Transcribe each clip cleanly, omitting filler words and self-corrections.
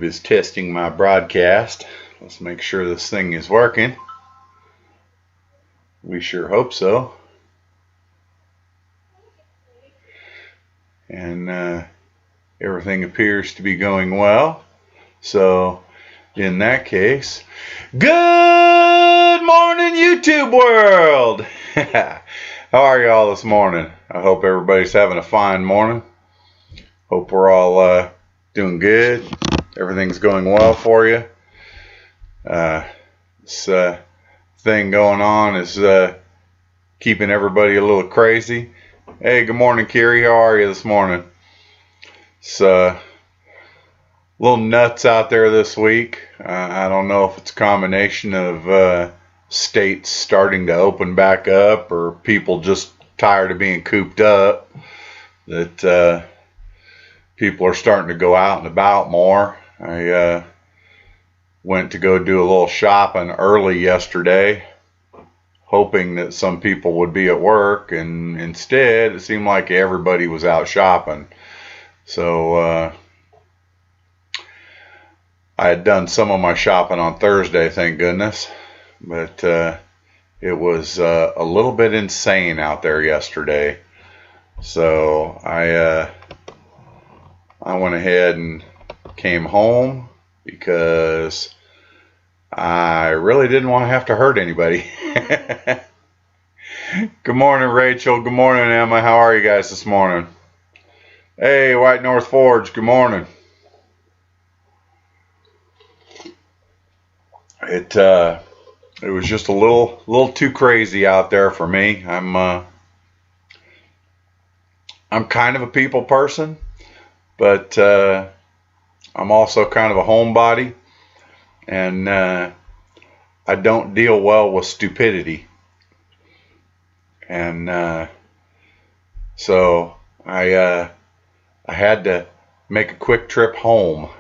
Is testing my broadcast. Let's make sure this thing is working. We sure hope so. And everything appears to be going well. So in that case, good morning YouTube world. How are y'all this morning? I hope everybody's having a fine morning. Hope we're all doing good. Everything's going well for you. This thing going on is keeping everybody a little crazy. Hey, good morning, Kiri. How are you this morning? It's a little nuts out there this week. I don't know if it's a combination of states starting to open back up or people just tired of being cooped up, that people are starting to go out and about more. I went to go do a little shopping early yesterday, hoping that some people would be at work, and instead it seemed like everybody was out shopping. So I had done some of my shopping on Thursday, thank goodness, but it was a little bit insane out there yesterday. So I went ahead and came home because I really didn't want to have to hurt anybody. Good morning, Rachel. Good morning, Emma. How are you guys this morning? Hey, White North Forge. Good morning. It was just a little too crazy out there for me. I'm kind of a people person, but I'm also kind of a homebody, and I don't deal well with stupidity. And so I had to make a quick trip home.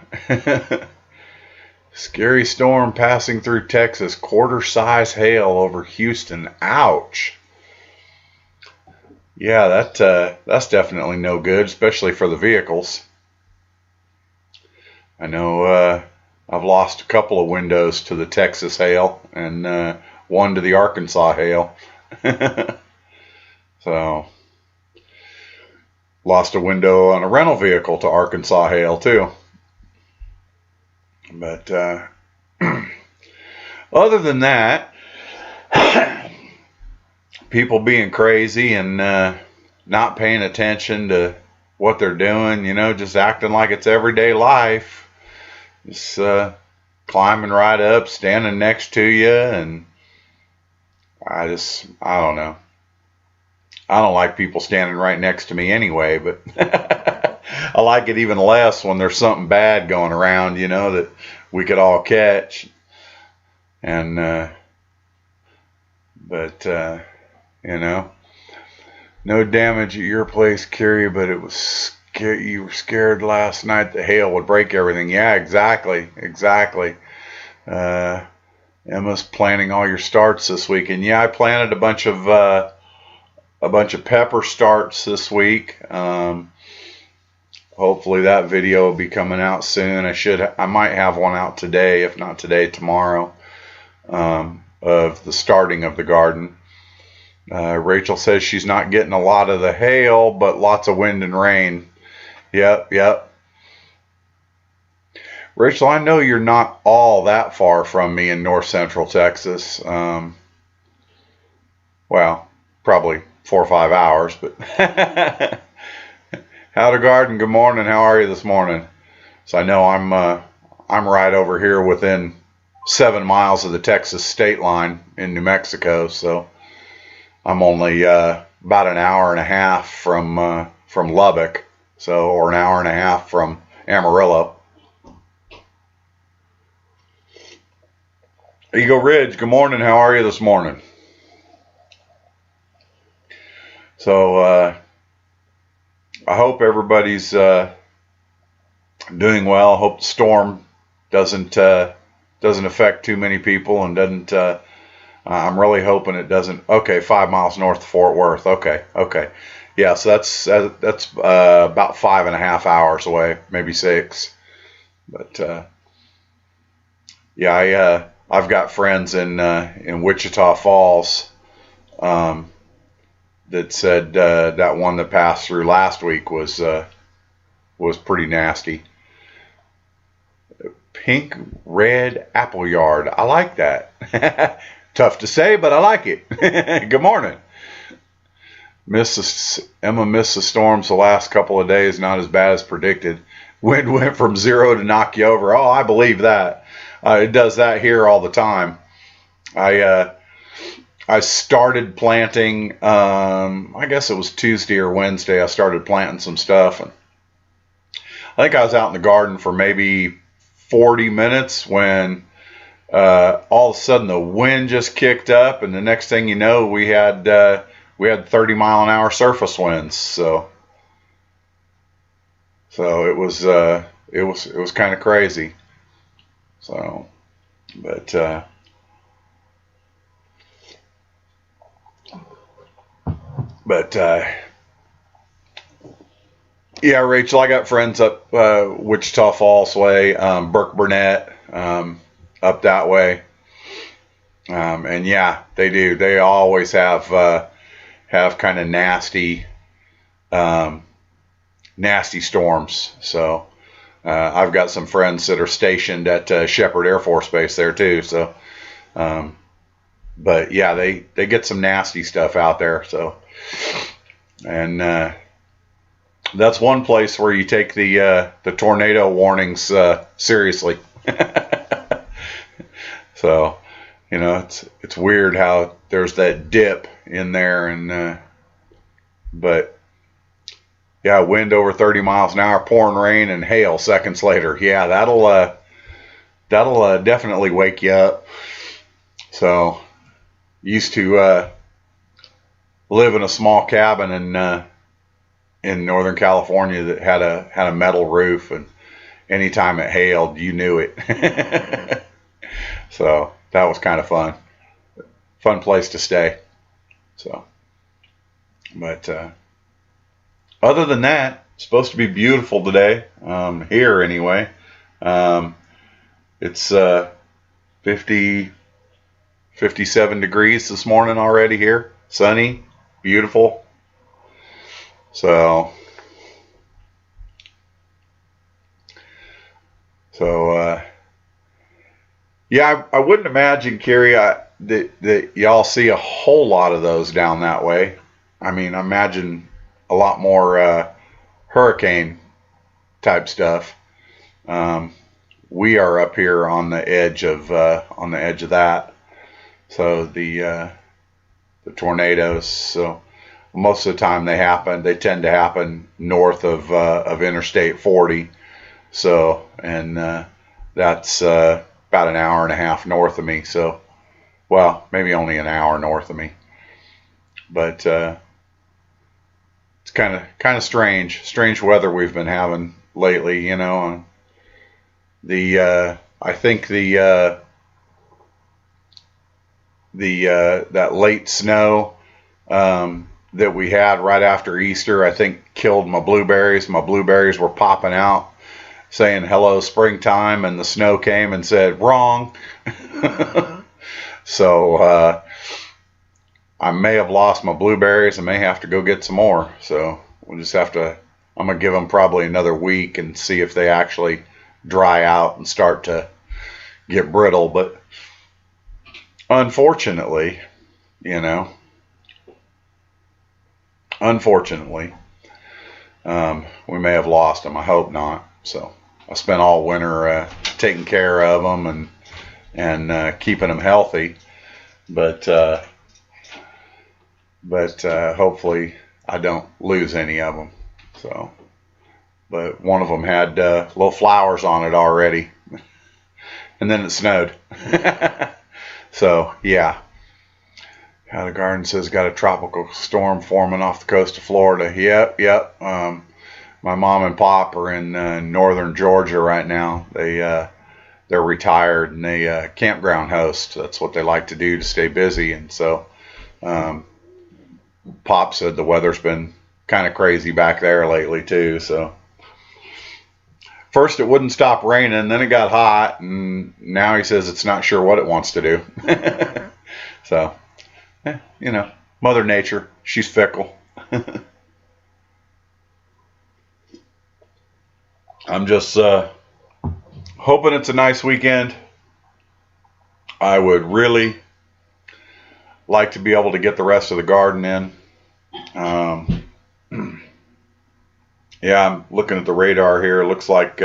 Scary storm passing through Texas. Quarter-size hail over Houston. Ouch. Yeah, that's definitely no good, especially for the vehicles. I know I've lost a couple of windows to the Texas hail and one to the Arkansas hail. So, lost a window on a rental vehicle to Arkansas hail too. But other than that, people being crazy and not paying attention to what they're doing, just acting like it's everyday life. Just climbing right up, standing next to you, and I don't know. I don't like people standing right next to me anyway, but I like it even less when there's something bad going around, that we could all catch. And, no damage at your place, Kiri, but it was you were scared last night the hail would break everything. Yeah, exactly. Emma's planning all your starts this week, and yeah, I planted a bunch of pepper starts this week. Hopefully that video will be coming out soon. I might have one out today, if not today, tomorrow, of the starting of the garden. Rachel says she's not getting a lot of the hail, but lots of wind and rain. Yep. Rachel, I know you're not all that far from me in north central Texas. Well, probably 4 or 5 hours, but How to Garden, good morning. How are you this morning? So I know I'm right over here within 7 miles of the Texas state line in New Mexico, so I'm only about an hour and a half from Lubbock, or an hour and a half from Amarillo. Eagle Ridge, good morning. How are you this morning? So I hope everybody's doing well. I hope the storm doesn't affect too many people and doesn't. I'm really hoping it doesn't. Okay, 5 miles north of Fort Worth. Okay. Yeah, so that's about 5.5 hours away, maybe 6. But yeah, I've got friends in Wichita Falls that said that one that passed through last week was pretty nasty. Pink red apple yard. I like that. Tough to say, but I like it. Good morning. Emma missed the storms the last couple of days. Not as bad as predicted. Wind went from 0 to knock you over. Oh, I believe that. It does that here all the time. I started planting. I guess it was Tuesday or Wednesday. I started planting some stuff, and I think I was out in the garden for maybe 40 minutes when all of a sudden the wind just kicked up, and the next thing you know, we had 30-mile-an-hour surface winds. So it was kind of crazy. So, but yeah, Rachel, I got friends up Wichita Falls way, Burke Burnett, up that way, and yeah, they do. They always have kind of nasty storms. So I've got some friends that are stationed at Shepherd Air Force Base there too. So, but yeah, they get some nasty stuff out there. So, and that's one place where you take the tornado warnings seriously. So, you know, it's weird how there's that dip in there, and but yeah, wind over 30 miles an hour, pouring rain, and hail seconds later. Yeah, that'll definitely wake you up. So, used to live in a small cabin in Northern California that had a metal roof, and anytime it hailed, you knew it. So that was kind of fun place to stay. So, but other than that, it's supposed to be beautiful today, here anyway. It's 57 degrees this morning already here, sunny, beautiful. So yeah, I wouldn't imagine, Carrie, that y'all see a whole lot of those down that way. I mean, I imagine a lot more hurricane type stuff. We are up here on the edge of that. So the tornadoes. So most of the time they tend to happen north of Interstate 40. So, and that's about an hour and a half north of me. So, well, maybe only an hour north of me. But it's kind of strange weather we've been having lately, you know. I think that late snow that we had right after Easter, I think killed my blueberries. My blueberries were popping out, saying hello springtime, and the snow came and said wrong. So I may have lost my blueberries. I may have to go get some more. So we'll just have to, I'm going to give them probably another week and see if they actually dry out and start to get brittle. But unfortunately, you know, we may have lost them. I hope not. So I spent all winter taking care of them and keeping them healthy, but hopefully I don't lose any of them. So, but one of them had little flowers on it already, and then it snowed. So yeah. How the garden says got a tropical storm forming off the coast of Florida. Yep. My mom and pop are in northern Georgia right now. They're retired, and they campground host. That's what they like to do to stay busy. And so pop said the weather's been kind of crazy back there lately too. So first it wouldn't stop raining, then it got hot, and now he says it's not sure what it wants to do. So, you know, Mother Nature, she's fickle. I'm just hoping it's a nice weekend. I would really like to be able to get the rest of the garden in. Yeah, I'm looking at the radar here. It looks like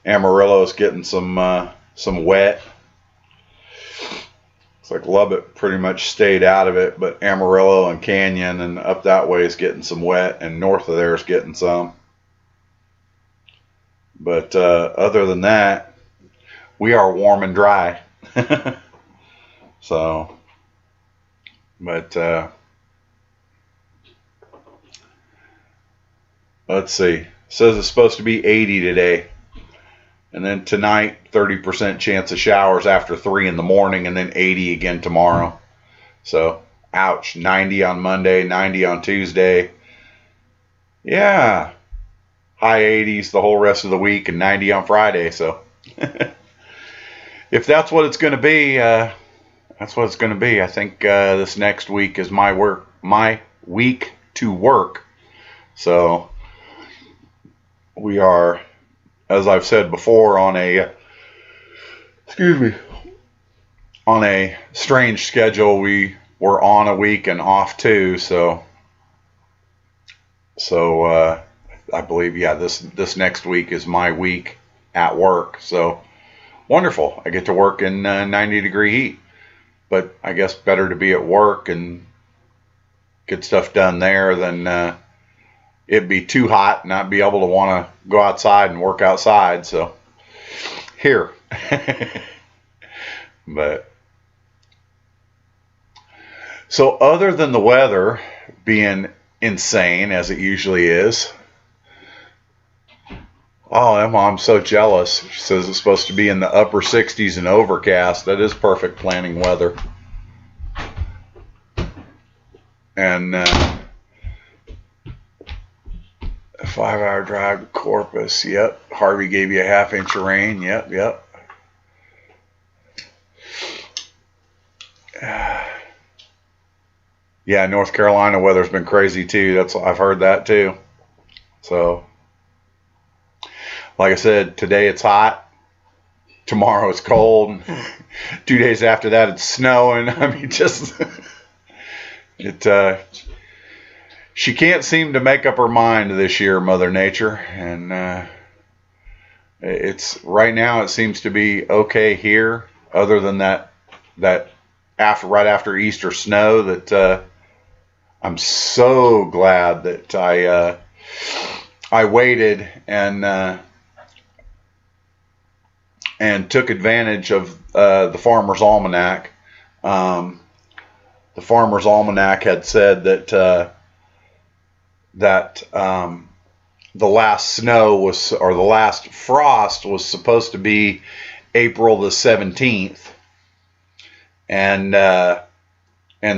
Amarillo is getting some wet. Looks like Lubbock pretty much stayed out of it, but Amarillo and Canyon and up that way is getting some wet, and north of there is getting some. But other than that, we are warm and dry. So, but let's see. It says it's supposed to be 80 today. And then tonight, 30% chance of showers after 3 in the morning, and then 80 again tomorrow. So, ouch. 90 on Monday, 90 on Tuesday. Yeah. High 80s the whole rest of the week, and 90 on Friday. So, if that's what it's going to be, that's what it's going to be. I think this next week is my week to work. So, we are, as I've said before, on a strange schedule. We were on a week and off 2, so I believe, yeah, this next week is my week at work. So wonderful. I get to work in 90-degree heat, but I guess better to be at work and get stuff done there than it'd be too hot and not be able to want to go outside and work outside. So here. But so other than the weather being insane as it usually is, oh, Emma, I'm so jealous. She says it's supposed to be in the upper 60s and overcast. That is perfect planting weather. And a 5-hour drive to Corpus. Yep. Harvey gave you a half-inch of rain. Yep. Yeah, North Carolina weather's been crazy too. I've heard that too. So, like I said, today it's hot. Tomorrow it's cold. 2 days after that it's snowing. I mean, just she can't seem to make up her mind this year, Mother Nature, and it's right now it seems to be okay here. Other than that right after Easter snow, that I'm so glad that I waited and took advantage of the Farmer's Almanac. The Farmer's Almanac had said that the last snow was, or the last frost was supposed to be April the 17th, and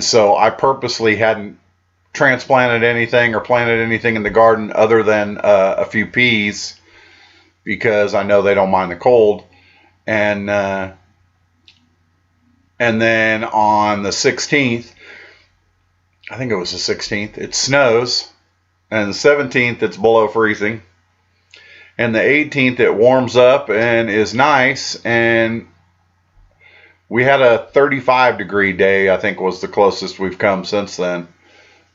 so I purposely hadn't transplanted anything or planted anything in the garden other than a few peas, because I know they don't mind the cold. And then on the 16th, I think it was the 16th, it snows, and the 17th it's below freezing, and the 18th it warms up and is nice, and we had a 35-degree day, I think was the closest we've come since then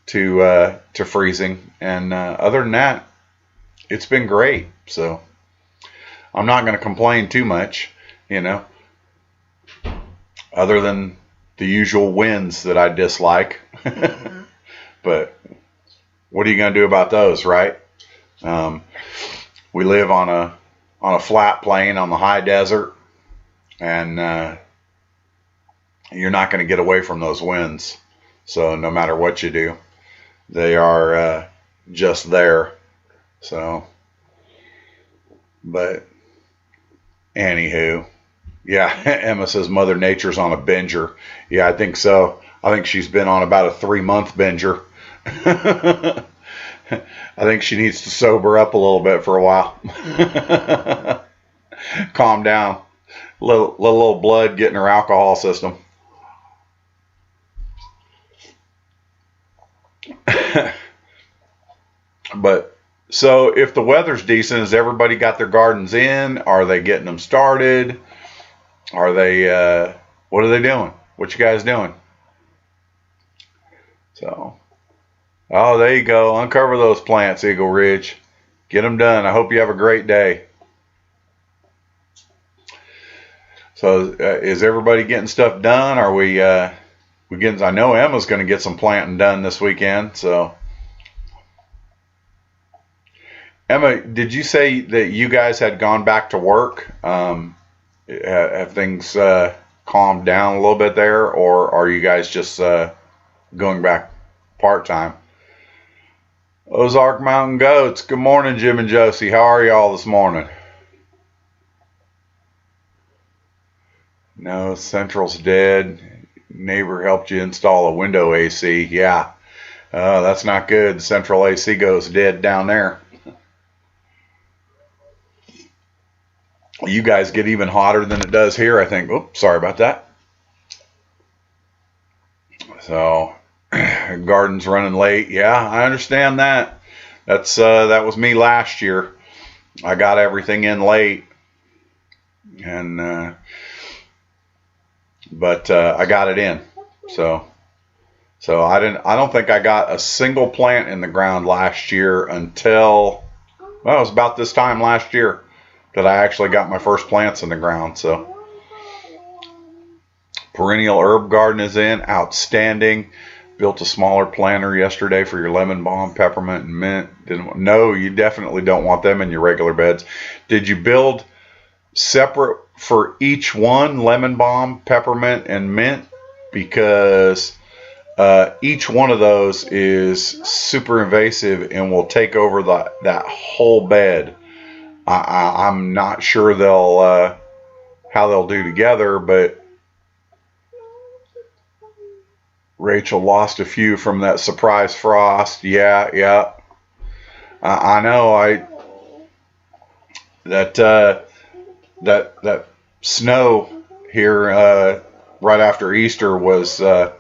to freezing. And other than that, it's been great. So I'm not going to complain too much, other than the usual winds that I dislike. But what are you going to do about those, right? We live on a flat plain on the high desert, and you're not going to get away from those winds. So no matter what you do, they are just there. So, but anywho, yeah, Emma says Mother Nature's on a binger. Yeah, I think so. I think she's been on about a 3-month binger. I think she needs to sober up a little bit for a while. Calm down. Little blood getting her alcohol system. But so if the weather's decent, has everybody got their gardens in? Are they getting them started? Are they what are they doing? What you guys doing? So, oh, there you go. Uncover those plants, Eagle Ridge. Get them done. I hope you have a great day. So, is everybody getting stuff done? Are we getting? I know Emma's going to get some planting done this weekend. So, Emma, did you say that you guys had gone back to work? Have things calmed down a little bit there, or are you guys just going back part-time? Ozark Mountain Goats, good morning, Jim and Josie. How are y'all this morning? No, Central's dead. Neighbor helped you install a window AC. Yeah, that's not good. The Central AC goes dead down there. You guys get even hotter than it does here, I think. Oops, sorry about that. So, garden's running late. Yeah, I understand that. That was me last year. I got everything in late, and but I got it in. So I don't think I got a single plant in the ground last year until, well, it was about this time last year that I actually got my first plants in the ground. So perennial herb garden is in, outstanding. Built a smaller planter yesterday for your lemon balm, peppermint, and mint. No, you definitely don't want them in your regular beds. Did you build separate for each one, lemon balm, peppermint, and mint? Because each one of those is super invasive and will take over that whole bed. I'm not sure how they'll do together, but Rachel lost a few from that surprise frost. Yeah. I know. That snow here right after Easter was a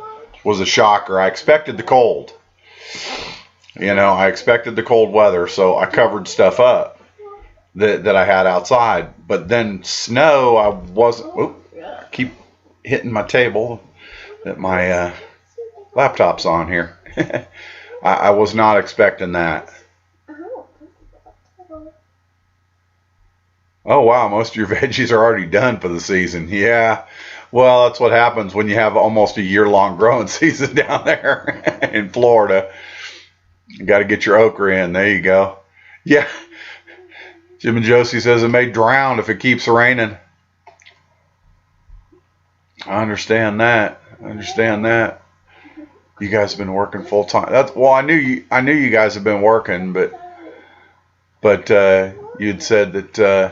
shocker. I expected the cold. I expected the cold weather, so I covered stuff up that I had outside. But then snow, I wasn't. I keep hitting my table that my laptop's on here. I was not expecting that. Oh wow, most of your veggies are already done for the season. Yeah, well, that's what happens when you have almost a year-long growing season down there in Florida. You got to get your okra in. There you go. Yeah, Jim and Josie says it may drown if it keeps raining. I understand that. You guys have been working full time. I knew you guys have been working, but you'd said that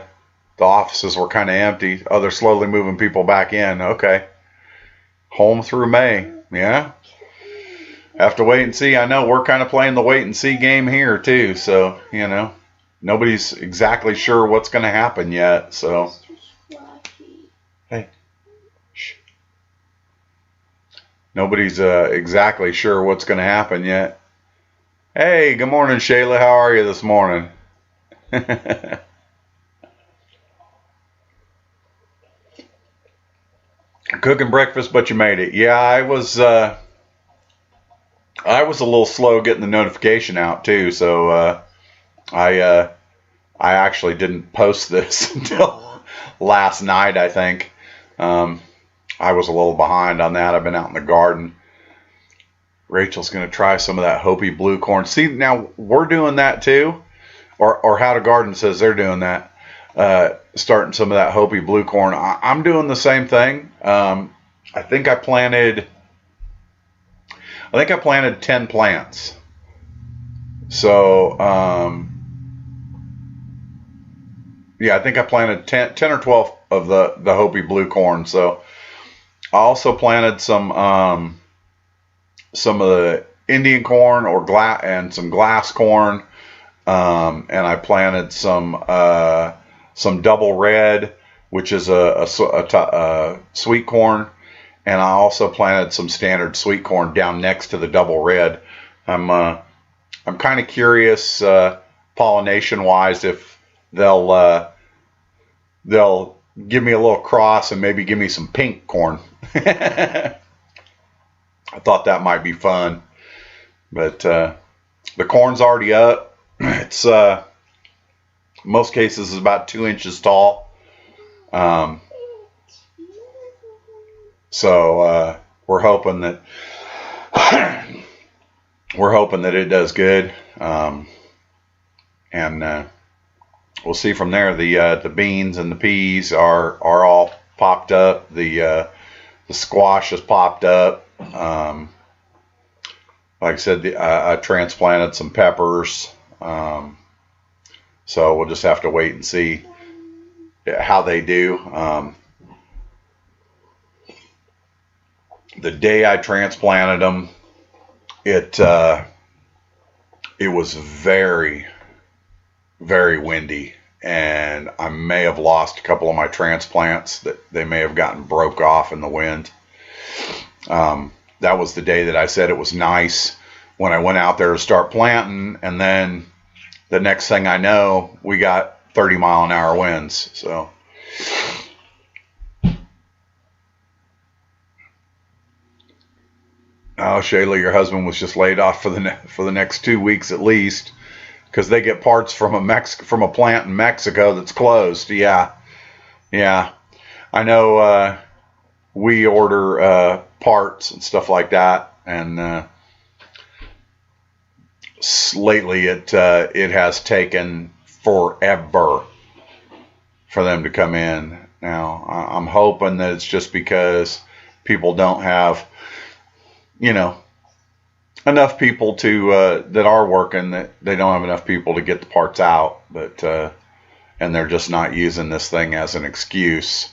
the offices were kind of empty. Oh, they're slowly moving people back in. Okay. Home through May. Yeah. Have to wait and see. I know we're kind of playing the wait and see game here too. So, nobody's exactly sure what's going to happen yet. So, hey. Shh. Nobody's exactly sure what's going to happen yet. Hey, good morning, Shayla. How are you this morning? Cooking breakfast, but you made it. Yeah, I was a little slow getting the notification out too, so I actually didn't post this until last night, I think. I was a little behind on that. I've been out in the garden. Rachel's going to try some of that Hopi blue corn. See, now we're doing that too, or How to Garden says they're doing that. Starting some of that Hopi blue corn. I'm doing the same thing. I think I planted 10 plants. So, yeah, I think I planted 10 or 12 of the Hopi blue corn. So I also planted some of the Indian corn or and some glass corn, and I planted some double red, which is a sweet corn, and I also planted some standard sweet corn down next to the double red. I'm kind of curious, pollination wise, if they'll give me a little cross and maybe give me some pink corn. I thought that might be fun, but the corn's already up. It's most cases is about 2 inches tall. So we're hoping that it does good, and we'll see from there. The beans and the peas are all popped up. The squash has popped up. Like I said, I transplanted some peppers. So we'll just have to wait and see how they do. The day I transplanted them, it was very, very windy, and I may have lost a couple of my transplants. That they may have gotten broke off in the wind. That was the day that I said it was nice when I went out there to start planting, and then the next thing I know, we got 30-mile-an-hour winds. So oh, Shayla, your husband was just laid off for the next 2 weeks at least, because they get parts from a plant in Mexico that's closed. Yeah. I know. We order parts and stuff like that, and lately it has taken forever for them to come in. Now I'm hoping that it's just because people don't have, enough people to that are working, that they don't have enough people to get the parts out, but and they're just not using this thing as an excuse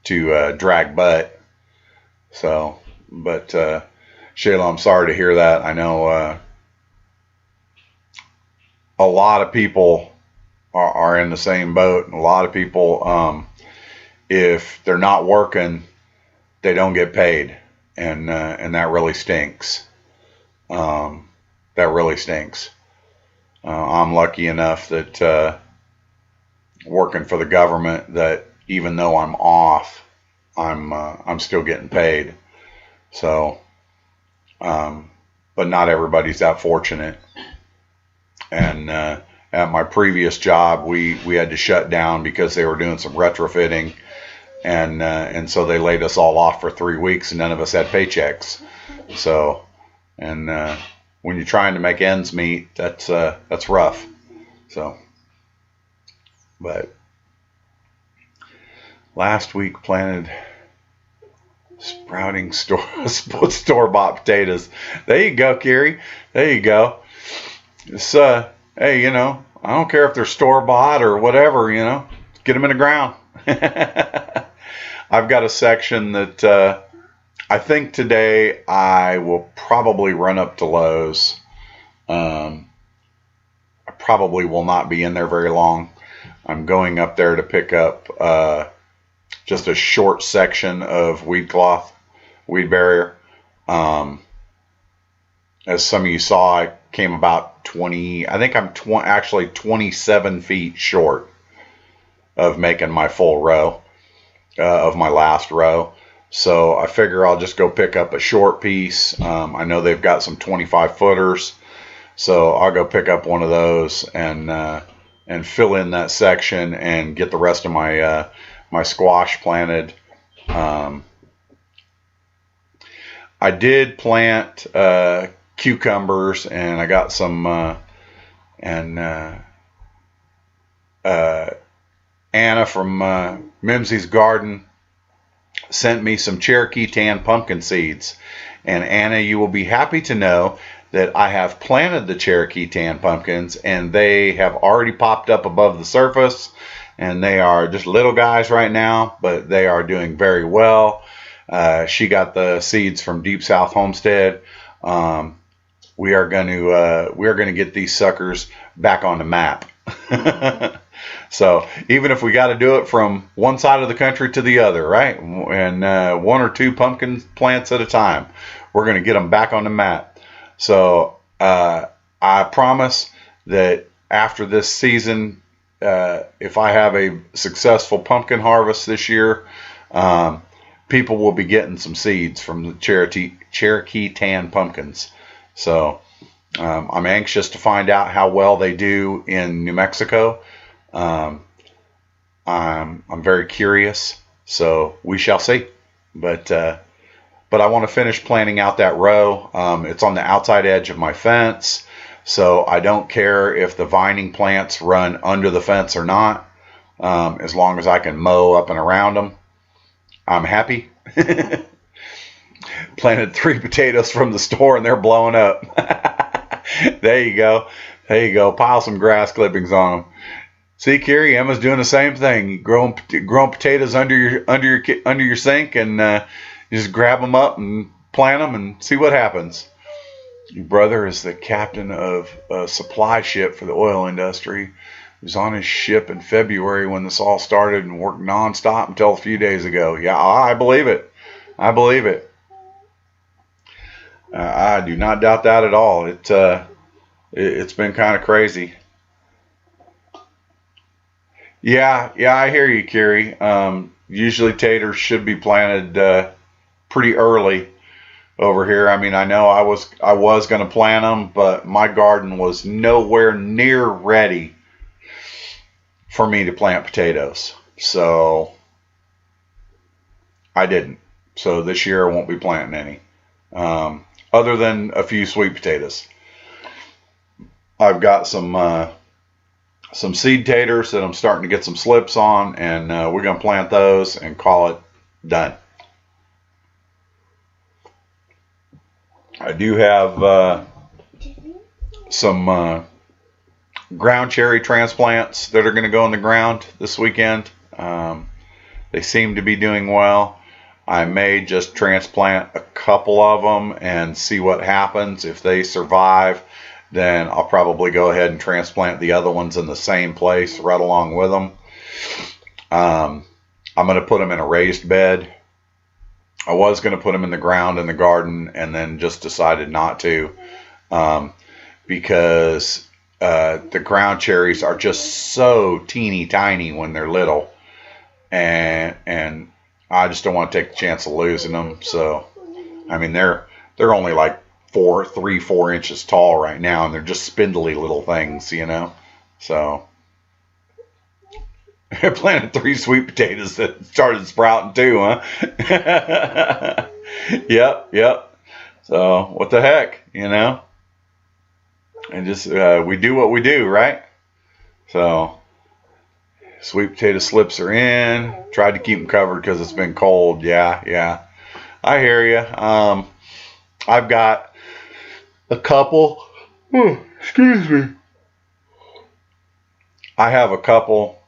to drag butt. So, but Shayla, I'm sorry to hear that. I know a lot of people are in the same boat, and a lot of people, if they're not working, they don't get paid, and that really stinks. That really stinks. I'm lucky enough that working for the government, that even though I'm off, I'm still getting paid. So, but not everybody's that fortunate. And at my previous job, we had to shut down because they were doing some retrofitting, and so they laid us all off for 3 weeks, and none of us had paychecks. So, and when you're trying to make ends meet, that's rough. So, but last week planted sprouting store-bought potatoes. There you go, Carrie. There you go. It's hey, I don't care if they're store-bought or whatever, get them in the ground. I've got a section that I think today I will probably run up to Lowe's. I probably will not be in there very long. I'm going up there to pick up just a short section of weed barrier. As some of you saw, I came about 20, I think I'm actually 27 feet short of making my full row, of my last row. So I figure I'll just go pick up a short piece. I know they've got some 25 footers, so I'll go pick up one of those and fill in that section and get the rest of my my squash planted. I did plant cucumbers, and I got some Anna from Mimsy's Garden sent me some Cherokee tan pumpkin seeds. And Anna, you will be happy to know that I have planted the Cherokee tan pumpkins, and they have already popped up above the surface, and they are just little guys right now, but they are doing very well. She got the seeds from Deep South Homestead. we are going to get these suckers back on the map. So even if we got to do it from one side of the country to the other, right? And 1 or 2 pumpkin plants at a time, we're going to get them back on the map. So I promise that after this season, if I have a successful pumpkin harvest this year, people will be getting some seeds from the Cherokee tan pumpkins. So I'm anxious to find out how well they do in New Mexico. I'm very curious, so we shall see. But I want to finish planting out that row. It's on the outside edge of my fence, so I don't care if the vining plants run under the fence or not. As long as I can mow up and around them, I'm happy. Planted 3 potatoes from the store and they're blowing up. There you go. There you go. Pile some grass clippings on them. See, Carrie, Emma's doing the same thing. Growing potatoes under your sink, and you just grab them up and plant them and see what happens. Your brother is the captain of a supply ship for the oil industry. He was on his ship in February when this all started and worked nonstop until a few days ago. Yeah, I believe it. I believe it. I do not doubt that at all. It's been kind of crazy. Yeah, I hear you, Carrie. Usually taters should be planted pretty early over here. I mean, I know I was going to plant them, but my garden was nowhere near ready for me to plant potatoes. So I didn't. So this year I won't be planting any. Other than a few sweet potatoes. I've got some seed taters that I'm starting to get some slips on, and we're going to plant those and call it done. I do have some ground cherry transplants that are going to go in the ground this weekend. They seem to be doing well. I may just transplant a couple of them and see what happens. If they survive, then I'll probably go ahead and transplant the other ones in the same place right along with them. I'm going to put them in a raised bed. I was going to put them in the ground in the garden and then just decided not to, because the ground cherries are just so teeny tiny when they're little, and I just don't want to take the chance of losing them. So, I mean, they're only like 4 inches tall right now, and they're just spindly little things, you know. So I planted 3 sweet potatoes that started sprouting too, huh? Yep. So what the heck, you know? And just we do what we do, right? So sweet potato slips are in. Tried to keep them covered because it's been cold. Yeah. I hear you. I've got a couple. Oh, excuse me. I have a couple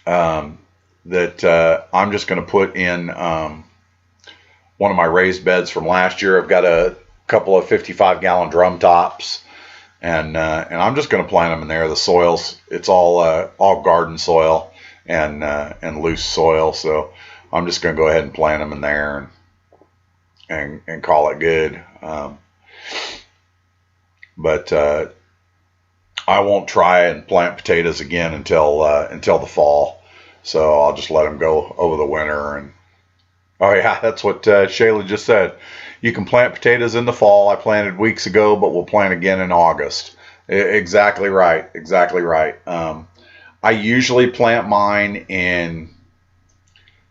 that I'm just going to put in one of my raised beds from last year. I've got a couple of 55-gallon drum tops, and I'm just going to plant them in there. The soil's, it's all garden soil and loose soil, so I'm just going to go ahead and plant them in there and call it good. But I won't try and plant potatoes again until the fall. So I'll just let them go over the winter. And oh yeah, that's what Shayla just said. You can plant potatoes in the fall. I planted weeks ago, but we'll plant again in August. Exactly right. I usually plant mine in.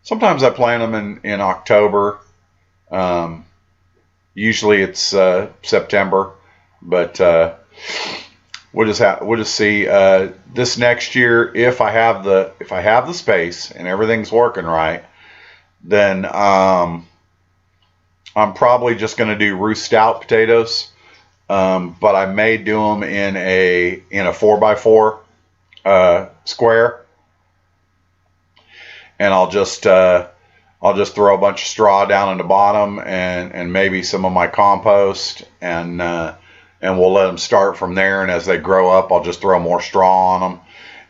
Sometimes I plant them in October. Usually it's September, but we'll just see. This next year, if I have the space and everything's working right, then I'm probably just going to do Ruth Stout potatoes, but I may do them in a 4x4 square, and I'll just throw a bunch of straw down in the bottom and maybe some of my compost, and and we'll let them start from there. And as they grow up, I'll just throw more straw on them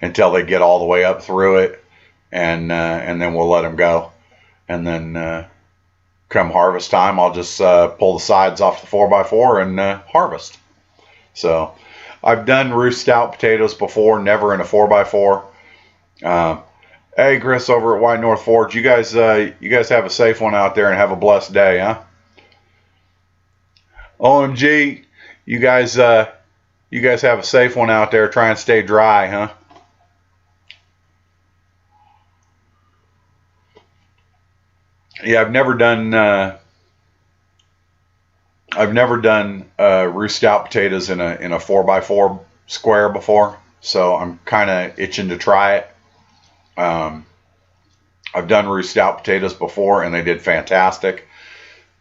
until they get all the way up through it, and then we'll let them go. And then come harvest time, I'll just pull the sides off the 4x4 and harvest. So I've done roost stout potatoes before, never in a 4x4. Hey, Chris over at White North Forge, you guys have a safe one out there and have a blessed day, huh? OMG, you guys have a safe one out there. Try and stay dry, huh? Yeah, I've never done roost stout potatoes in a 4x4 square before, so I'm kind of itching to try it. I've done roost stout potatoes before, and they did fantastic.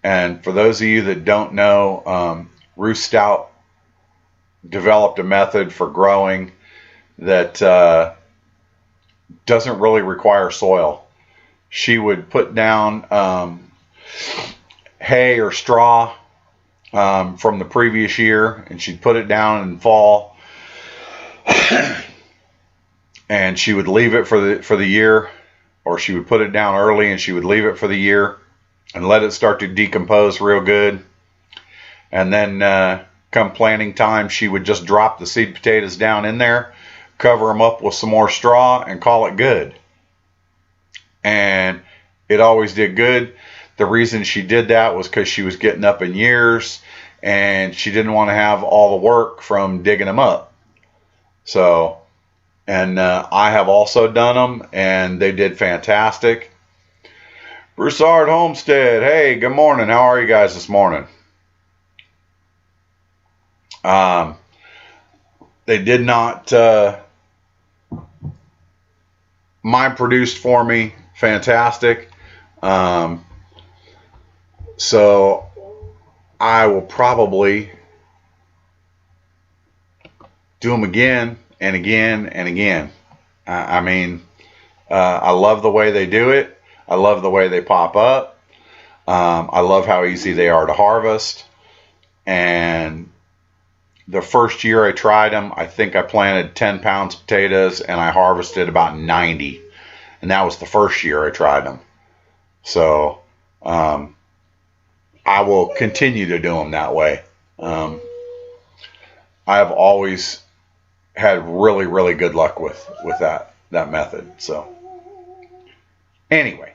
And for those of you that don't know, roost stout developed a method for growing that doesn't really require soil. She would put down hay or straw from the previous year, and she'd put it down in fall, and she would leave it for the year, or she would put it down early and she would leave it for the year and let it start to decompose real good. And then come planting time, she would just drop the seed potatoes down in there, cover them up with some more straw, and call it good. And it always did good. The reason she did that was because she was getting up in years and she didn't want to have all the work from digging them up. So, and I have also done them, and they did fantastic. Broussard Homestead, hey, good morning. How are you guys this morning? They did not mine produced for me fantastic. So I will probably do them again and again and again. I mean, I love the way they do it. I love the way they pop up. I love how easy they are to harvest. And the first year I tried them, I think I planted 10 pounds of potatoes and I harvested about 90. And that was the first year I tried them. So I will continue to do them that way. I have always had really, really good luck with that method. So anyway,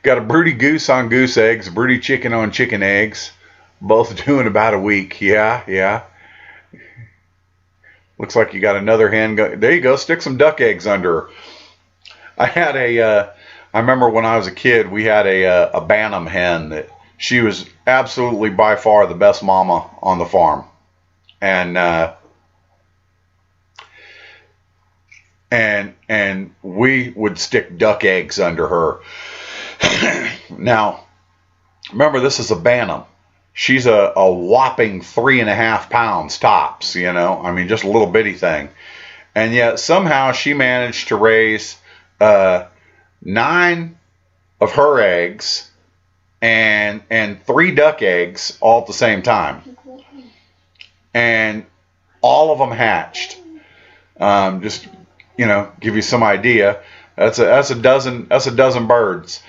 got a broody goose on goose eggs, a broody chicken on chicken eggs, both doing about a week. Yeah. Looks like you got another hen. There you go. Stick some duck eggs under her. I remember when I was a kid, we had a Bantam hen that she was absolutely by far the best mama on the farm. And we would stick duck eggs under her. Now, remember, this is a Bantam. She's a whopping 3.5 pounds tops, you know. I mean, just a little bitty thing. And yet somehow she managed to raise 9 of her eggs and 3 duck eggs all at the same time. And all of them hatched. Just, you know, give you some idea. That's a dozen birds.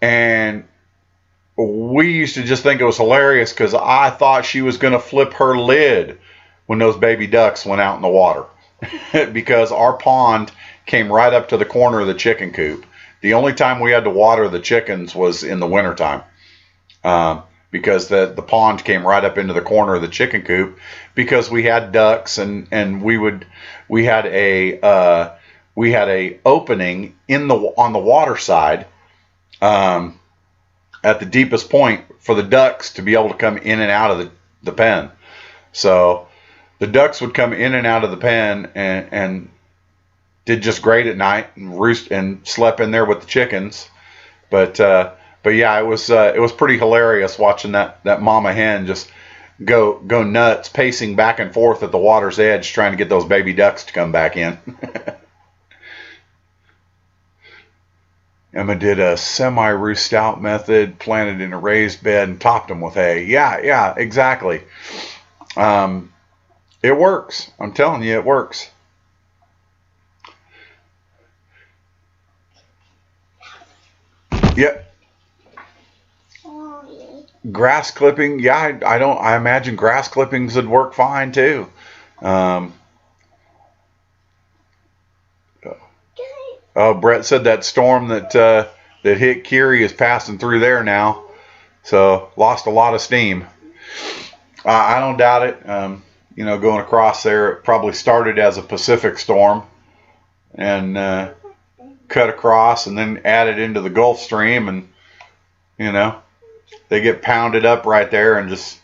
And we used to just think it was hilarious because I thought she was going to flip her lid when those baby ducks went out in the water. Because our pond came right up to the corner of the chicken coop. The only time we had to water the chickens was in the wintertime. Because the pond came right up into the corner of the chicken coop, because we had ducks and we had a opening on the water side, at the deepest point for the ducks to be able to come in and out of the pen. So the ducks would come in and out of the pen and did just great at night and roost and slept in there with the chickens. But yeah, it was pretty hilarious watching that mama hen just go nuts, pacing back and forth at the water's edge trying to get those baby ducks to come back in. Emma did a semi-roost out method, planted in a raised bed, and topped them with hay. Yeah, exactly. It works. I'm telling you, it works. Yep. Grass clipping, yeah, I imagine grass clippings would work fine too. Oh, Brett said that storm that hit Kiri is passing through there now, so lost a lot of steam. I don't doubt it. Going across there, it probably started as a Pacific storm and cut across and then added into the Gulf Stream, and they get pounded up right there and just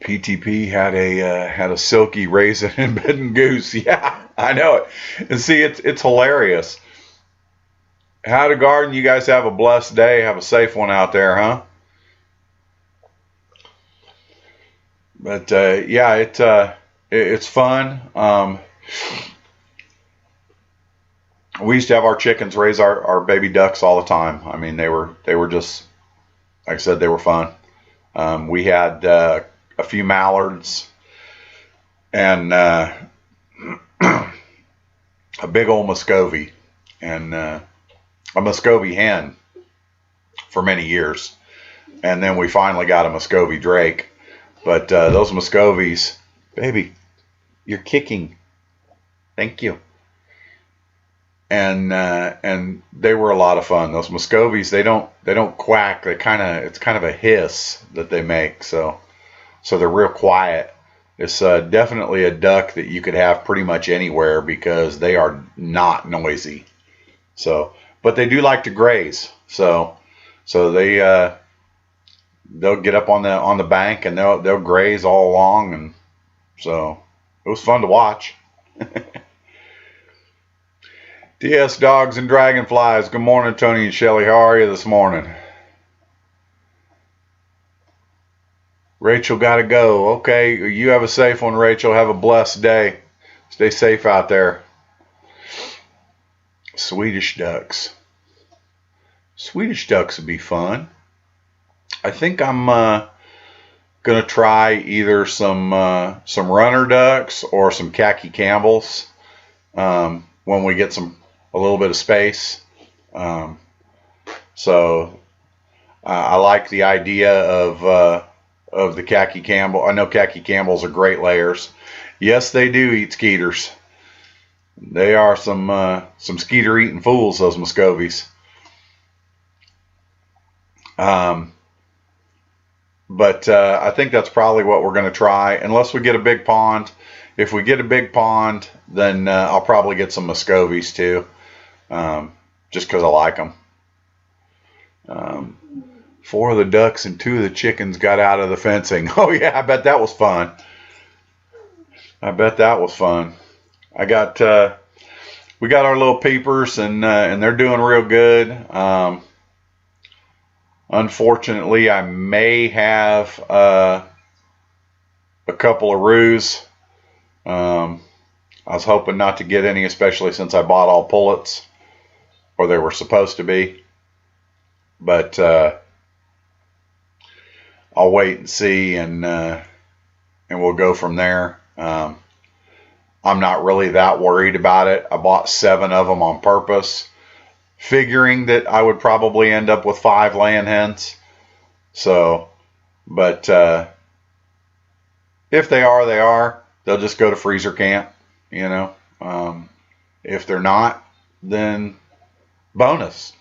PTP had a silky raisin and bed and goose. Yeah, I know it. And see, it's hilarious. How to garden? You guys have a blessed day. Have a safe one out there, huh? But yeah, it's fun. We used to have our chickens raise our baby ducks all the time. I mean, they were just, like I said, they were fun. We had a few mallards and a big old Muscovy and a Muscovy hen for many years, and then we finally got a Muscovy drake. But those Muscovies, baby, you're kicking. Thank you. And they were a lot of fun. Those Muscovies, they don't quack. It's kind of a hiss that they make. So they're real quiet. It's definitely a duck that you could have pretty much anywhere because they are not noisy. So, but they do like to graze. So they'll get up on the bank and they'll graze all along, and so it was fun to watch. DS Dogs and Dragonflies. Good morning, Tony and Shelly. How are you this morning? Rachel got to go. Okay, you have a safe one, Rachel. Have a blessed day. Stay safe out there. Swedish ducks. Swedish ducks would be fun. I think I'm gonna try either some runner ducks or some khaki Campbells when we get a little bit of space. So I like the idea of the khaki Campbell. I know khaki Campbells are great layers. Yes, they do eat skeeters. They are some skeeter eating fools, those Muscovies. But I think that's probably what we're going to try, unless we get a big pond. If we get a big pond, then I'll probably get some Muscovies too, just because I like them. 4 of the ducks and 2 of the chickens got out of the fencing. Oh yeah, I bet that was fun. We got our little peepers, and they're doing real good. Unfortunately, I may have a couple of roos. I was hoping not to get any, especially since I bought all pullets, or they were supposed to be. But I'll wait and see, and we'll go from there. I'm not really that worried about it. I bought 7 of them on purpose, figuring that I would probably end up with 5 laying hens. So, but if they are, they are. They'll just go to freezer camp, If they're not, then bonus.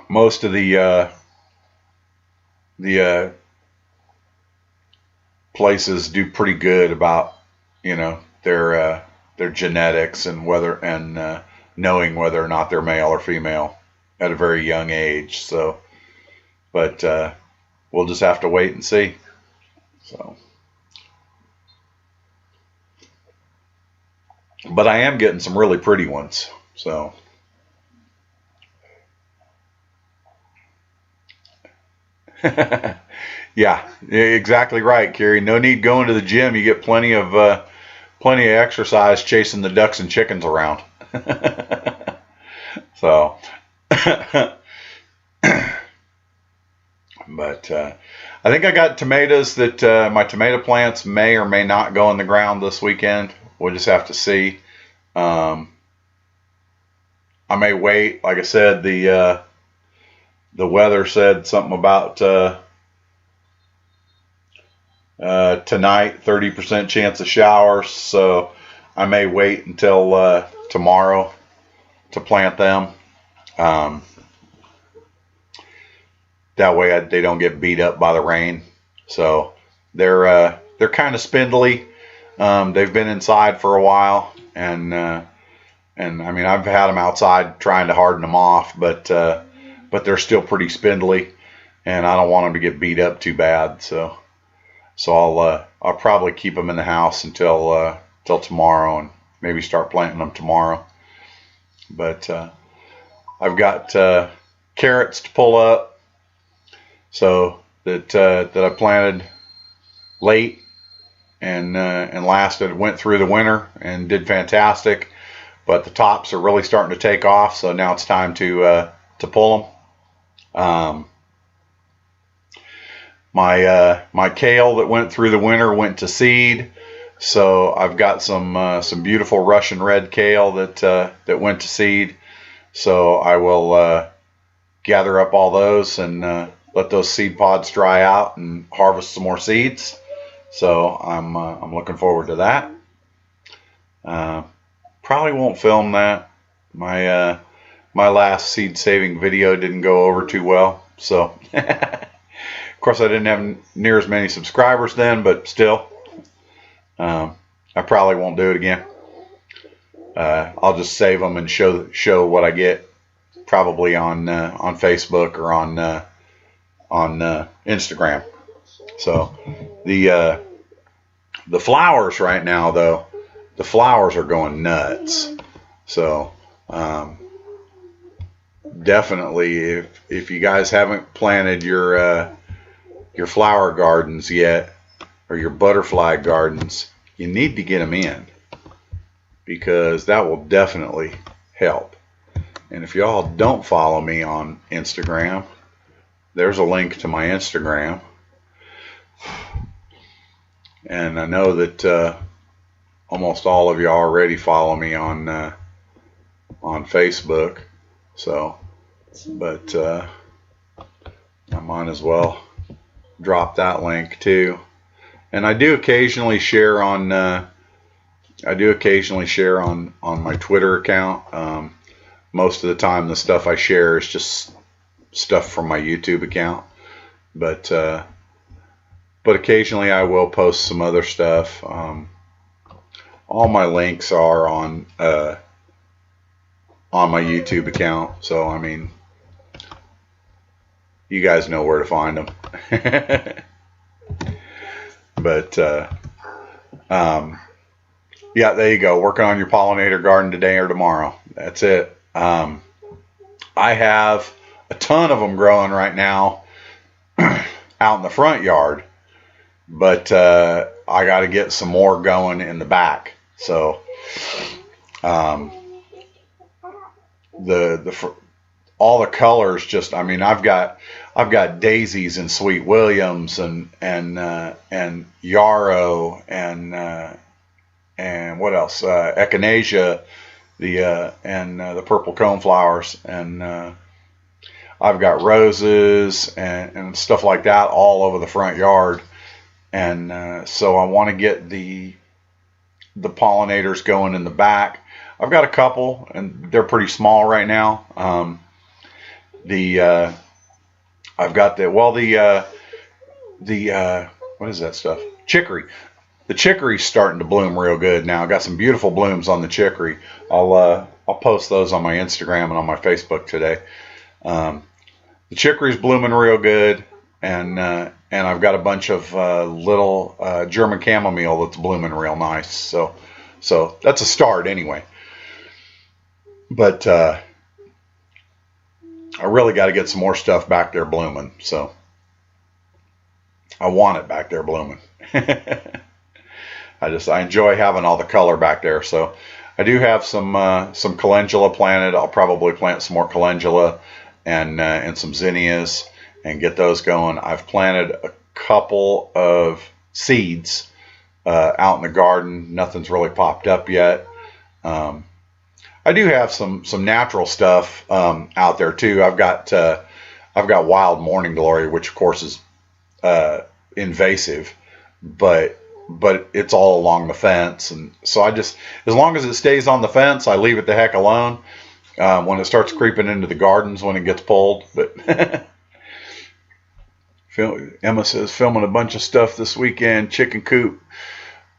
Most of the places do pretty good about, their genetics and knowing whether or not they're male or female at a very young age. So, but we'll just have to wait and see. So, but I am getting some really pretty ones. So, Yeah, exactly right, Carrie. No need going to the gym. You get plenty of exercise chasing the ducks and chickens around. So, but I think I got tomatoes that my tomato plants may or may not go in the ground this weekend. We'll just have to see. I may wait. Like I said, the weather said something about tonight, 30% chance of showers. So I may wait until tomorrow to plant them. That way they don't get beat up by the rain. So they're kind of spindly. They've been inside for a while, and I mean, I've had them outside trying to harden them off, but they're still pretty spindly, and I don't want them to get beat up too bad. So I'll probably keep them in the house until tomorrow, and maybe start planting them tomorrow. But I've got carrots to pull up, so that I planted late and went through the winter and did fantastic. But the tops are really starting to take off, so now it's time to pull them. My kale that went through the winter went to seed, so I've got some beautiful Russian red kale that went to seed. So I will gather up all those and let those seed pods dry out and harvest some more seeds. So I'm looking forward to that. Probably won't film that. My last seed saving video didn't go over too well, so. Of course, I didn't have near as many subscribers then, but still, I probably won't do it again. I'll just save them and show what I get, probably on Facebook or on Instagram. So the flowers right now, though, the flowers are going nuts. So definitely, if you guys haven't planted your flower gardens yet, or your butterfly gardens, you need to get them in, because that will definitely help. And if y'all don't follow me on Instagram, there's a link to my Instagram. And I know that almost all of you already follow me on Facebook, so but I might as well drop that link too. And I do occasionally share on my Twitter account. Most of the time the stuff I share is just stuff from my YouTube account, but occasionally I will post some other stuff. All my links are on my YouTube account, so I mean, you guys know where to find them. But yeah, there you go. Working on your pollinator garden today or tomorrow. That's it. I have a ton of them growing right now out in the front yard, but I got to get some more going in the back. So all the colors, just, I mean, I've got daisies and sweet williams and yarrow and what else? Echinacea, the purple coneflowers, and I've got roses and stuff like that all over the front yard. And so I want to get the pollinators going in the back. I've got a couple, and they're pretty small right now. I've got what is that stuff? Chicory. The chicory's starting to bloom real good now. I've got some beautiful blooms on the chicory. I'll post those on my Instagram and on my Facebook today. The chicory's blooming real good, and I've got a bunch of little German chamomile that's blooming real nice. So that's a start anyway. But I really got to get some more stuff back there blooming. So I want it back there blooming. I enjoy having all the color back there. So I do have some calendula planted. I'll probably plant some more calendula and some zinnias and get those going. I've planted a couple of seeds out in the garden. Nothing's really popped up yet. I do have some natural stuff out there too. I've got wild morning glory, which of course is invasive, but it's all along the fence, and so as long as it stays on the fence, I leave it the heck alone. When it starts creeping into the gardens, when it gets pulled, but Emma says filming a bunch of stuff this weekend, chicken coop,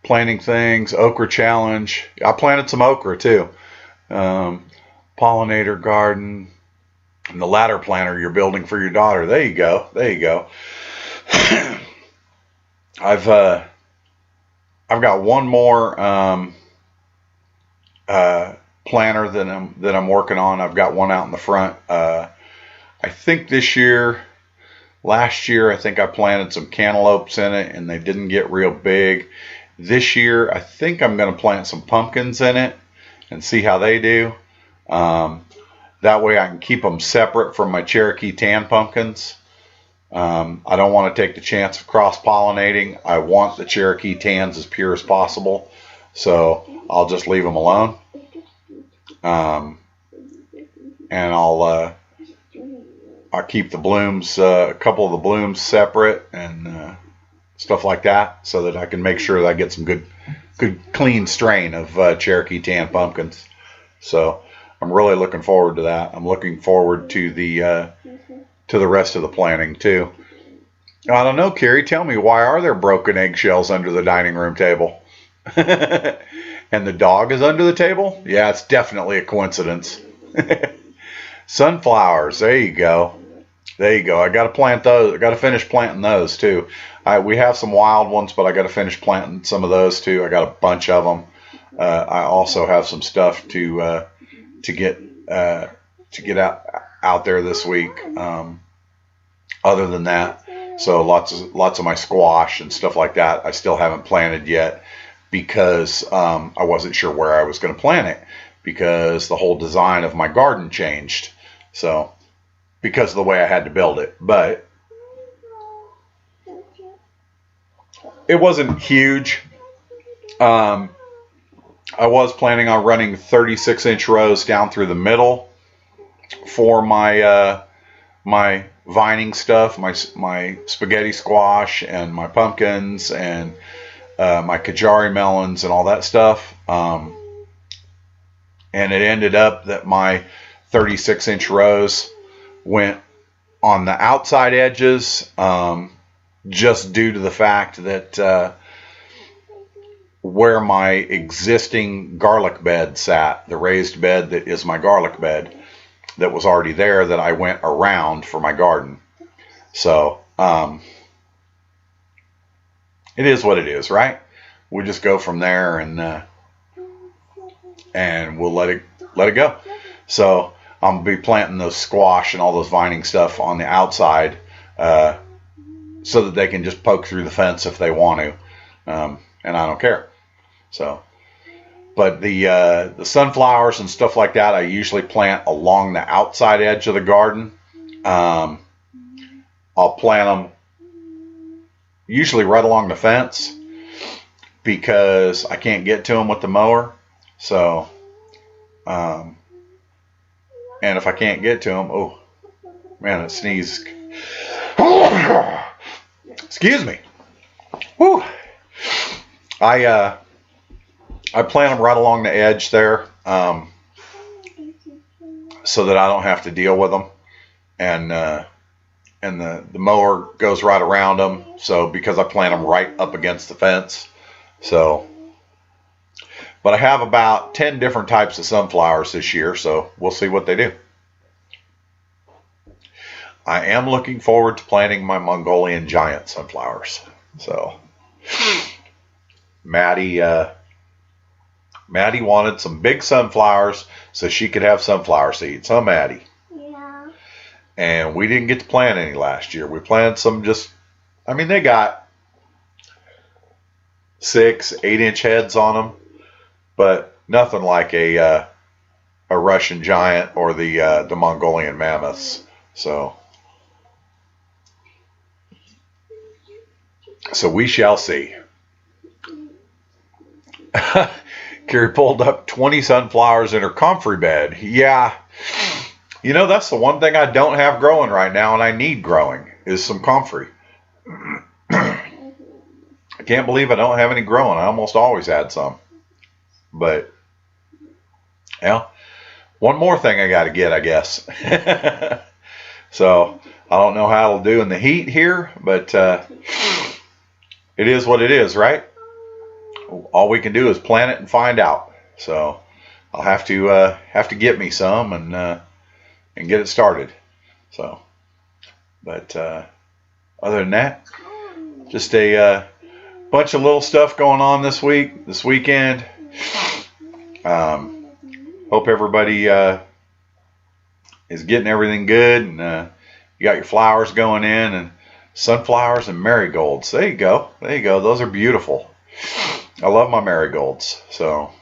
planting things, okra challenge. I planted some okra too. Pollinator garden, and the ladder planter you're building for your daughter. There you go. There you go. I've got one more planter that I'm working on. I've got one out in the front. I think last year I think I planted some cantaloupes in it and they didn't get real big. This year I think I'm going to plant some pumpkins in it and see how they do. That way I can keep them separate from my Cherokee tan pumpkins. I don't want to take the chance of cross-pollinating. I want the Cherokee tans as pure as possible, so I'll just leave them alone. And I'll keep the blooms, a couple of the blooms separate and stuff like that, so that I can make sure that I get some good clean strain of Cherokee tan pumpkins. So I'm really looking forward to that. I'm looking forward to the rest of the planting too. I don't know, Carrie, tell me, why are there broken eggshells under the dining room table? And the dog is under the table? Yeah, it's definitely a coincidence. Sunflowers, there you go. There you go. I got to plant those. I got to finish planting those too. We have some wild ones, but I got to finish planting some of those too. I got a bunch of them. I also have some stuff to get out there this week. Other than that, so lots of my squash and stuff like that I still haven't planted yet, because I wasn't sure where I was going to plant it, because the whole design of my garden changed. So because of the way I had to build it, but it wasn't huge. I was planning on running 36-inch rows down through the middle for my my vining stuff, my spaghetti squash and my pumpkins and my Kajari melons and all that stuff. And it ended up that my 36-inch rows went on the outside edges, just due to the fact that where my existing garlic bed sat, the raised bed that is my garlic bed that was already there, that I went around for my garden. So it is what it is, right? We'll just go from there and we'll let it go. So I'm gonna be planting those squash and all those vining stuff on the outside, so that they can just poke through the fence if they want to, and I don't care. So, but the sunflowers and stuff like that, I usually plant along the outside edge of the garden. I'll plant them usually right along the fence, because I can't get to them with the mower. So, and if I can't get to them, oh man, I sneezed. Excuse me. Whew. I plant them right along the edge there, so that I don't have to deal with them, and the mower goes right around them. So because I plant them right up against the fence, so. But I have about 10 different types of sunflowers this year, so we'll see what they do. I am looking forward to planting my Mongolian giant sunflowers. So Maddie wanted some big sunflowers so she could have sunflower seeds. Huh, Maddie? Yeah. And we didn't get to plant any last year. We planted some just I mean, they got 6-8 inch heads on them, but nothing like a Russian giant or the Mongolian mammoths. So we shall see. Carrie pulled up 20 sunflowers in her comfrey bed. Yeah, you know, that's the one thing I don't have growing right now, and I need growing, is some comfrey. I can't believe I don't have any growing. I almost always had some. But, yeah, one more thing I got to get, I guess. So, I don't know how it'll do in the heat here, but it is what it is, right? All we can do is plant it and find out. So, I'll have to get me some and get it started. So, but other than that, just a bunch of little stuff going on this weekend. Hope everybody is getting everything good, and you got your flowers going in, and sunflowers and marigolds. There you go. Those are beautiful. I love my marigolds. So,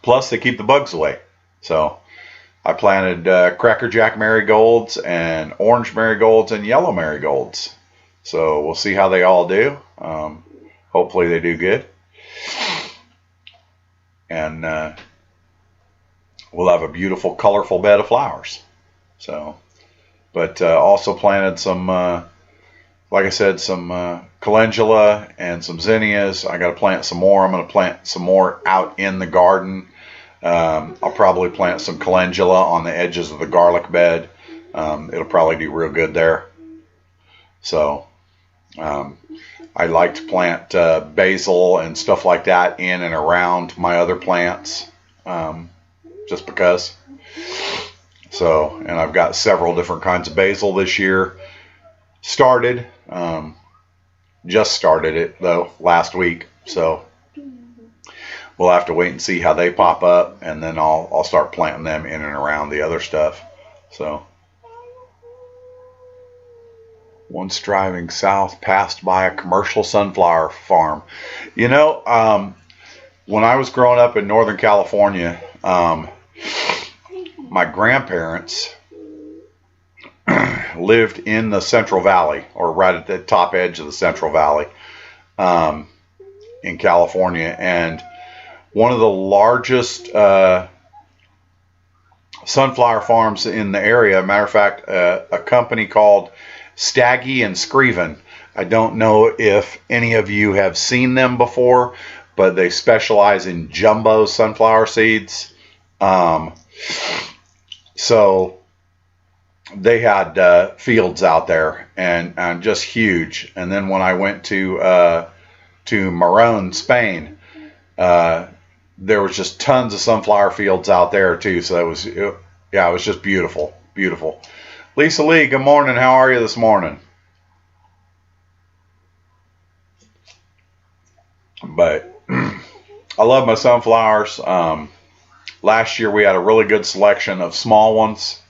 plus they keep the bugs away. So, I planted Cracker Jack marigolds and orange marigolds and yellow marigolds. So we'll see how they all do. Hopefully they do good. And we'll have a beautiful, colorful bed of flowers. So, but also planted some, like I said, some calendula and some zinnias. I got to plant some more. I'm going to plant some more out in the garden. I'll probably plant some calendula on the edges of the garlic bed. It'll probably do real good there. So, I like to plant basil and stuff like that in and around my other plants, just because. So, and I've got several different kinds of basil this year. Just started it though last week. So we'll have to wait and see how they pop up, and then I'll start planting them in and around the other stuff. So. Once driving south, passed by a commercial sunflower farm. You know, when I was growing up in Northern California, my grandparents lived in the Central Valley, or right at the top edge of the Central Valley, in California. And one of the largest sunflower farms in the area, matter of fact, a company called Staggy and Screven. I don't know if any of you have seen them before, but they specialize in jumbo sunflower seeds. So they had fields out there, and just huge. And then when I went to Maron, Spain, there was just tons of sunflower fields out there too. So it was just beautiful, beautiful. Lisa Lee, good morning. How are you this morning? But I love my sunflowers. Last year we had a really good selection of small ones.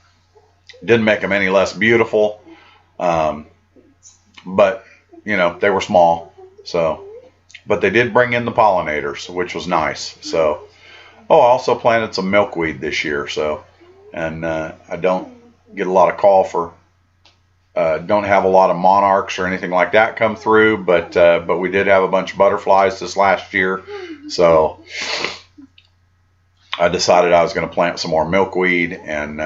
Didn't make them any less beautiful. But, you know, they were small. So, but they did bring in the pollinators, which was nice. So, I also planted some milkweed this year. So, and I don't get a lot of call for, don't have a lot of monarchs or anything like that come through, but we did have a bunch of butterflies this last year. So I decided I was going to plant some more milkweed, and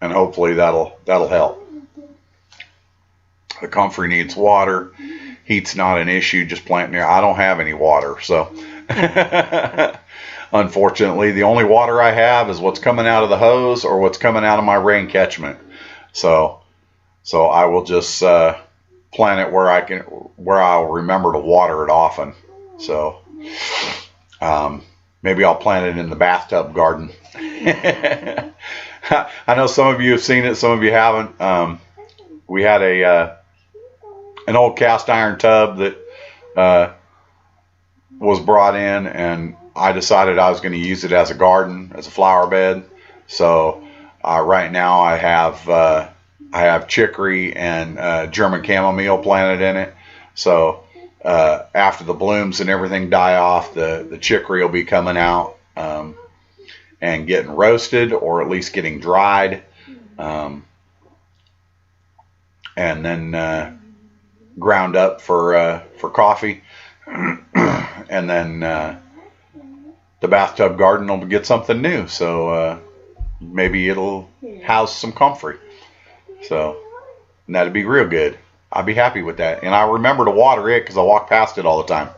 hopefully that'll help. The comfrey needs water. Heat's not an issue, just planting there. I don't have any water, so unfortunately, the only water I have is what's coming out of the hose or what's coming out of my rain catchment. So I will just plant it where I'll remember to water it often. So maybe I'll plant it in the bathtub garden. I know some of you have seen it, some of you haven't. We had an old cast iron tub that was brought in, and I decided I was going to use it as a garden, as a flower bed. So right now I have I have chicory and German chamomile planted in it. So after the blooms and everything die off, the chicory will be coming out and getting roasted, or at least getting dried, and then ground up for coffee. And then the bathtub garden will get something new. So maybe it'll house some comfrey. So and that'd be real good. I'd be happy with that. And I remember to water it because I walk past it all the time.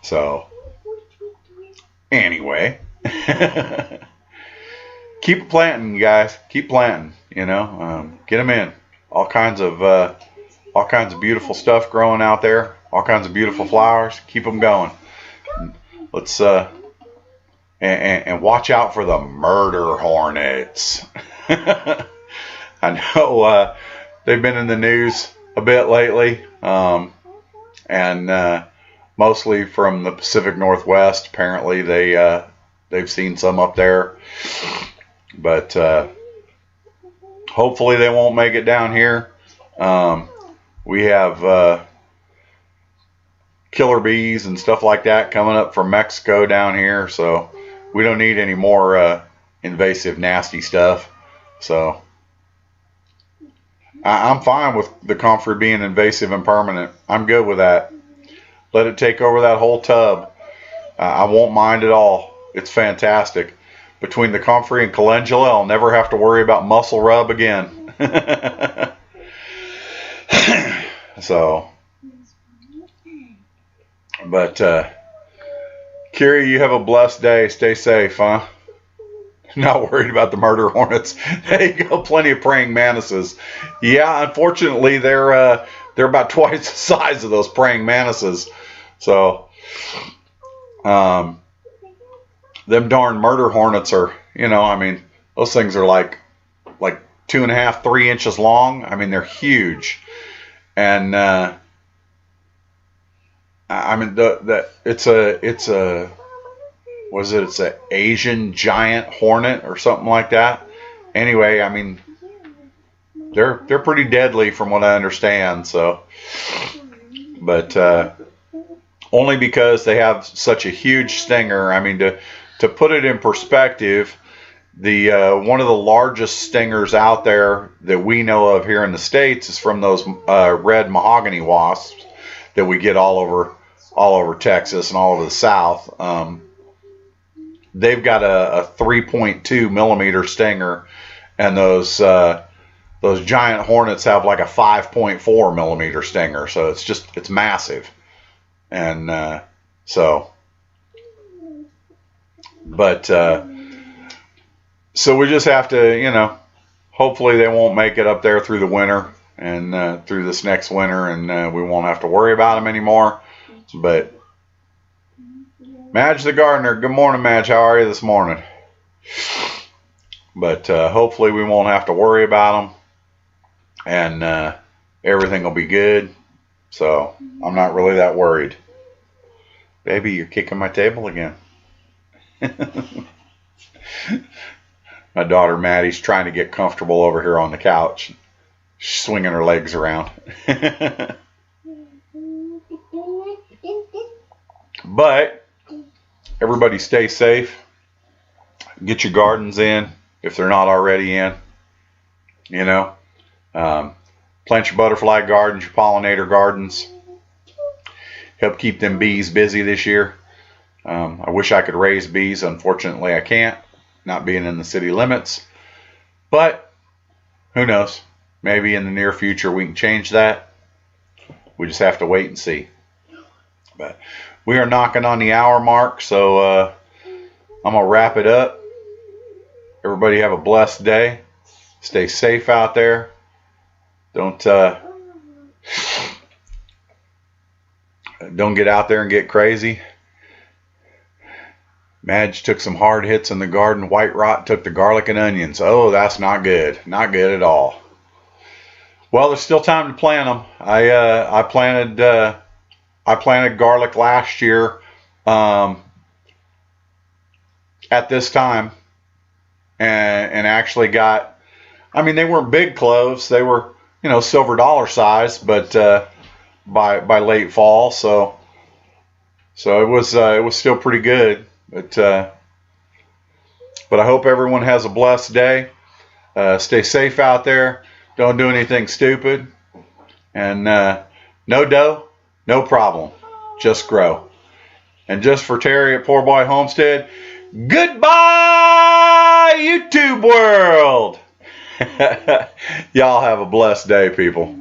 So anyway, keep planting, you guys. Keep planting. You know, get them in. All kinds of beautiful stuff growing out there. All kinds of beautiful flowers. Keep them going. Let's and watch out for the murder hornets. I know they've been in the news a bit lately, and mostly from the Pacific Northwest. Apparently, they've seen some up there, but hopefully they won't make it down here. We have killer bees and stuff like that coming up from Mexico down here, so we don't need any more invasive, nasty stuff. So I'm fine with the comfrey being invasive and permanent. I'm good with that. Let it take over that whole tub. I won't mind at all. It's fantastic. Between the comfrey and calendula, I'll never have to worry about muscle rub again. So, but Carrie, you have a blessed day. Stay safe, huh? Not worried about the murder hornets. There you go. Plenty of praying mantises. Yeah, unfortunately, they're about twice the size of those praying mantises. So, them darn murder hornets are, I mean, those things are like 2.5, 3 inches long. I mean, they're huge. And I mean, it's a Asian giant hornet or something like that. Anyway, I mean, they're pretty deadly from what I understand. So, but only because they have such a huge stinger. I mean, to put it in perspective, the one of the largest stingers out there that we know of here in the States is from those red mahogany wasps that we get all over Texas and all over the South. They've got a 3.2 millimeter stinger, and those giant hornets have like a 5.4 millimeter stinger. So it's massive. And so we just have to, hopefully they won't make it up there through the winter and through this next winter, and we won't have to worry about them anymore. But Madge the gardener, good morning, Madge. How are you this morning? But hopefully we won't have to worry about them, and everything will be good. So I'm not really that worried. Baby, you're kicking my table again. My daughter Maddie's trying to get comfortable over here on the couch. She's swinging her legs around. But everybody stay safe. Get your gardens in if they're not already in. Plant your butterfly gardens, your pollinator gardens. Help keep them bees busy this year. I wish I could raise bees. Unfortunately, I can't, not being in the city limits. But who knows? Maybe in the near future we can change that. We just have to wait and see. But we are knocking on the hour mark, so I'm going to wrap it up. Everybody have a blessed day. Stay safe out there. Don't get out there and get crazy. Madge took some hard hits in the garden. White rot took the garlic and onions. Oh, that's not good. Not good at all. Well, there's still time to plant them. I planted garlic last year at this time, and actually got I mean, they weren't big cloves. They were, you know, silver dollar size, but by late fall, so it was still pretty good. But I hope everyone has a blessed day. Stay safe out there. Don't do anything stupid. And no dough, no problem. Just grow. And just for Terry at Poor Boy Homestead, goodbye, YouTube world. Y'all have a blessed day, people.